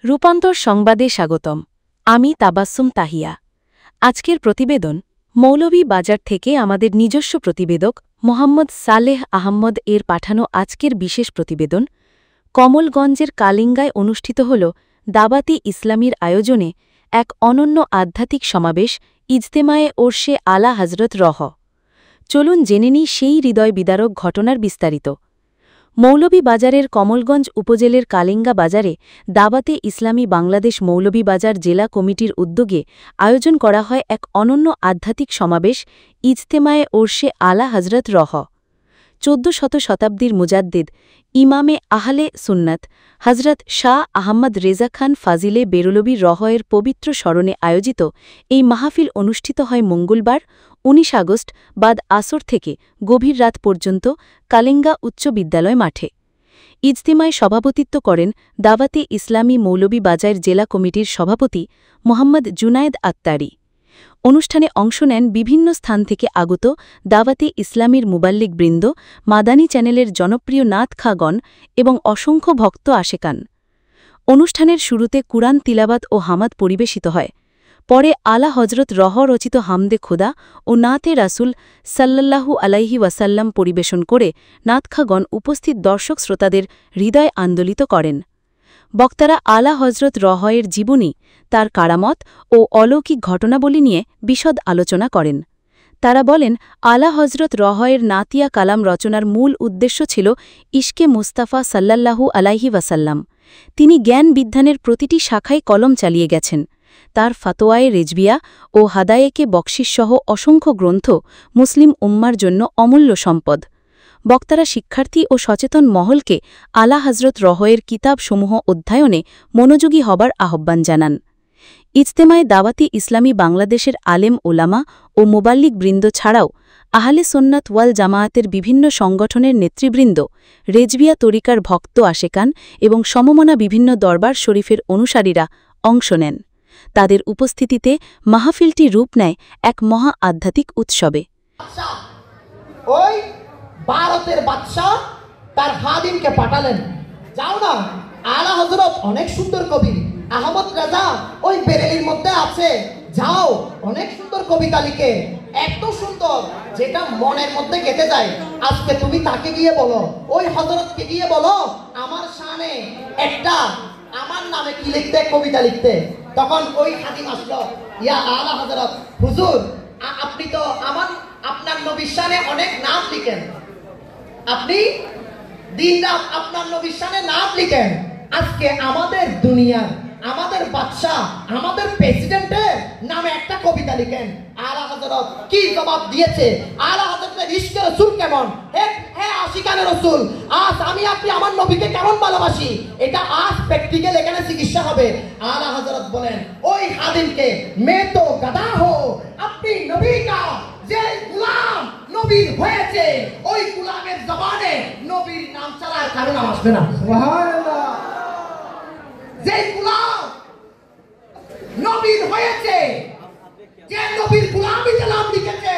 রূপান্তর সংবাদে স্বাগতম। আমি তাবাসসুম তাহিয়া। আজকের প্রতিবেদন মৌলভী বাজার থেকে আমাদের নিজস্ব প্রতিবেদক মোহাম্মদ সালেহ আহম্মদ এর পাঠানো আজকের বিশেষ প্রতিবেদন। কমলগঞ্জের কালিঙ্গায় অনুষ্ঠিত হল দাবাতি ইসলামীর আয়োজনে এক অনন্য আধ্যাত্মিক সমাবেশ ইজতেমায়ে ওরশে আলা হজরত রহ। চলুন জেনে নিই সেই হৃদয় বিদারক ঘটনার বিস্তারিত। মৌলভীবাজারের কমলগঞ্জ উপজেলার কালিঙ্গা বাজারে দাবাতে ইসলামী বাংলাদেশ মৌলভীবাজার জেলা কমিটির উদ্যোগে আয়োজন করা হয় এক অনন্য আধ্যাত্মিক সমাবেশ ইজতেমায়ে ওরশে আলা হজরত রহ। ১৪শ শতাব্দীর মুজাদ্দিদ ইমামে আহলে সুন্নাত হজরত শাহ আহমদ রেজা খান ফাজিলে বেরলবী রহ-এর পবিত্র স্মরণে আয়োজিত এই মাহফিল অনুষ্ঠিত হয় মঙ্গলবার ১৯ আগস্ট বাদ আসর থেকে গভীর রাত পর্যন্ত কালিঙ্গা উচ্চ বিদ্যালয় মাঠে। ইজতেমায় সভাপতিত্ব করেন দাওয়াতে ইসলামী মৌলভীবাজার জেলা কমিটির সভাপতি মোহাম্মদ জুনায়েদ আত্তারি। অনুষ্ঠানে অংশ নেন বিভিন্ন স্থান থেকে আগত দাওয়াতে ইসলামীর মুবাল্লিগ বৃন্দ, মাদানী চ্যানেলের জনপ্রিয় নাত খাগণ এবং অসংখ্য ভক্ত আশেকান। অনুষ্ঠানের শুরুতে কুরআন তিলাবাত ও হামাদ পরিবেশিত হয়। পরে আলা হজরত রহ রচিত হামদে খোদা ও নাতে রাসুল সাল্লাল্লাহু আলাইহি ওয়াসাল্লাম পরিবেশন করে নাতখাগণ উপস্থিত দর্শক শ্রোতাদের হৃদয় আন্দোলিত করেন। বক্তারা আলা হজরত রহ-এর জীবনী, তার কারামত ও অলৌকিক ঘটনাবলী নিয়ে বিশদ আলোচনা করেন। তারা বলেন, আলা হজরত রহ-এর নাতিয়া কালাম রচনার মূল উদ্দেশ্য ছিল ইশকে মুস্তাফা সাল্লাল্লাহু আলাইহি ওয়াসাল্লাম। তিনি জ্ঞান বিজ্ঞানের প্রতিটি শাখায় কলম চালিয়ে গেছেন। তার ফাতোয়ায়ে রেজবিয়া ও হাদায়েকে বকশিসসহ অসংখ্য গ্রন্থ মুসলিম উম্মার জন্য অমূল্য সম্পদ। বক্তারা শিক্ষার্থী ও সচেতন মহলকে আলা হজরত রহ-এর কিতাবসমূহ অধ্যয়নে মনোযোগী হবার আহ্বান জানান। ইজতেমায়ে দাওয়াতি ইসলামী বাংলাদেশের আলেম ওলামা ও মুবাল্লিগ বৃন্দ ছাড়াও আহলে সুন্নাত ওয়াল জামায়াতের বিভিন্ন সংগঠনের নেতৃবৃন্দ, রেজবিয়া তরিকার ভক্ত আশেকান এবং সমমনা বিভিন্ন দরবার শরীফের অনুসারীরা অংশ নেন। তাদের উপস্থিতিতে মাহফিলটি রূপ নেয় এক মহা আধ্যাত্মিক উৎসবে। ওই ভারতের বাদশা তার খাদিমকে পাঠালেন, যাও না, আলা হযরত অনেক সুন্দর কবি, আহমদ রাজা ওই বেরেলির মধ্যে আছে, যাও, অনেক সুন্দর কবিতা লিখে, এত সুন্দর যেটা মনের মধ্যে গেঁথে যায়। আজকে তুমি তাকে গিয়ে বলো, ওই হযরতকে গিয়ে বলো আমার শানে একটা আমার নামে কি লিখতে, কবিতা লিখতে। তখন ওই খাদিম আসলো, ইয়া আলা হযরত, হুজুর আপনি তো আপনার নবীর শানে অনেক নাম লিখেন, আপনি দিন রাত আপনার নবীর শানে নাম লিখেন, আজকে আমাদের দুনিয়ার, আমাদের বাদশা, আমাদের প্রেসিডেন্টের নামে একটা কবিতা লিখেন। আলা হযরত কি জবাব দিয়েছে? আলা হযরতের ইশকে রাসূল কেমন, হে আশিকানে রাসূল, আজ আমি আপনি আমার নবীকে কেমন ভালোবাসি, এটা আজ প্র্যাকটিক্যাল এখানে চিকিৎসা হবে। আলা হযরত বলেন ওই খাদিমকে, মে তো গাদা হো, আপনি নবী কা যে গোলাম নবীর হয়েছে, ওই গোলামের জবানে নবীর নাম ছাড়া আর কারো নাম আসবে না। সুবহানাল্লাহ। যে গোলাম নবীর হয়েছে, যে নবীর গোলামিতে নাম লিখেছে,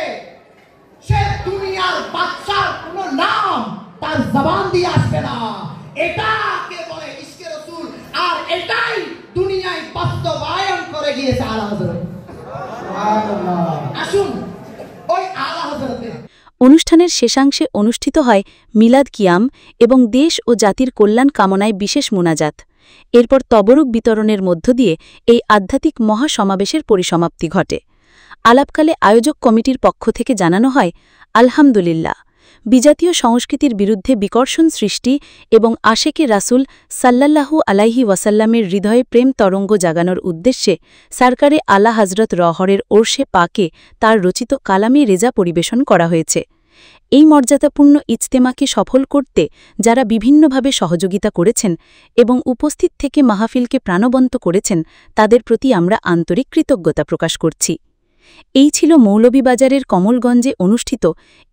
সে দুনিয়ার বাদশার কোনো নাম তার জবান দিয়ে আসবে না। এটাকে বলে ইশকে রাসূল, আর এটাই দুনিয়ায় বাস্তবায়ন করে গিয়েছে আলা হযরত। সুবহানাল্লাহ। আসুন ওই আলা হযরতের অনুষ্ঠানের শেষাংশে অনুষ্ঠিত হয় মিলাদ কিয়াম এবং দেশ ও জাতির কল্যাণ কামনায় বিশেষ মুনাজাত। এরপর তবরুক বিতরণের মধ্য দিয়ে এই আধ্যাত্মিক মহাসমাবেশের পরিসমাপ্তি ঘটে। আলাপকালে আয়োজক কমিটির পক্ষ থেকে জানানো হয়, আলহামদুলিল্লাহ, বিজাতীয় সংস্কৃতির বিরুদ্ধে বিকর্ষণ সৃষ্টি এবং আশেকে রাসূল সাল্লাল্লাহু আলাইহি ওয়াসাল্লামের হৃদয়ে প্রেম তরঙ্গ জাগানোর উদ্দেশ্যে সরকারে আলা হজরত রহ-এর ওরশে পাকে তার রচিত কালামে রেজা পরিবেশন করা হয়েছে। এই মর্যাদাপূর্ণ ইজতেমাকে সফল করতে যারা বিভিন্নভাবে সহযোগিতা করেছেন এবং উপস্থিত থেকে মাহফিলকে প্রাণবন্ত করেছেন, তাদের প্রতি আমরা আন্তরিক কৃতজ্ঞতা প্রকাশ করছি। এই ছিল মৌলভীবাজারের কমলগঞ্জে অনুষ্ঠিত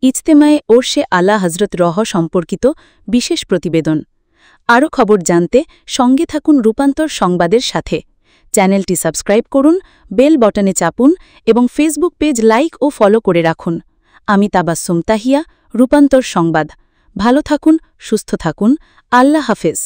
ইজতেমায়ে ওরশে আলা হজরত রহ সম্পর্কিত বিশেষ প্রতিবেদন। আরও খবর জানতে সঙ্গে থাকুন রূপান্তর সংবাদের সাথে। চ্যানেলটি সাবস্ক্রাইব করুন, বেল বটনে চাপুন এবং ফেসবুক পেজ লাইক ও ফলো করে রাখুন। আমি তাবাসসুম তাহিয়া, রূপান্তর সংবাদ। ভালো থাকুন, সুস্থ থাকুন। আল্লাহ হাফেজ।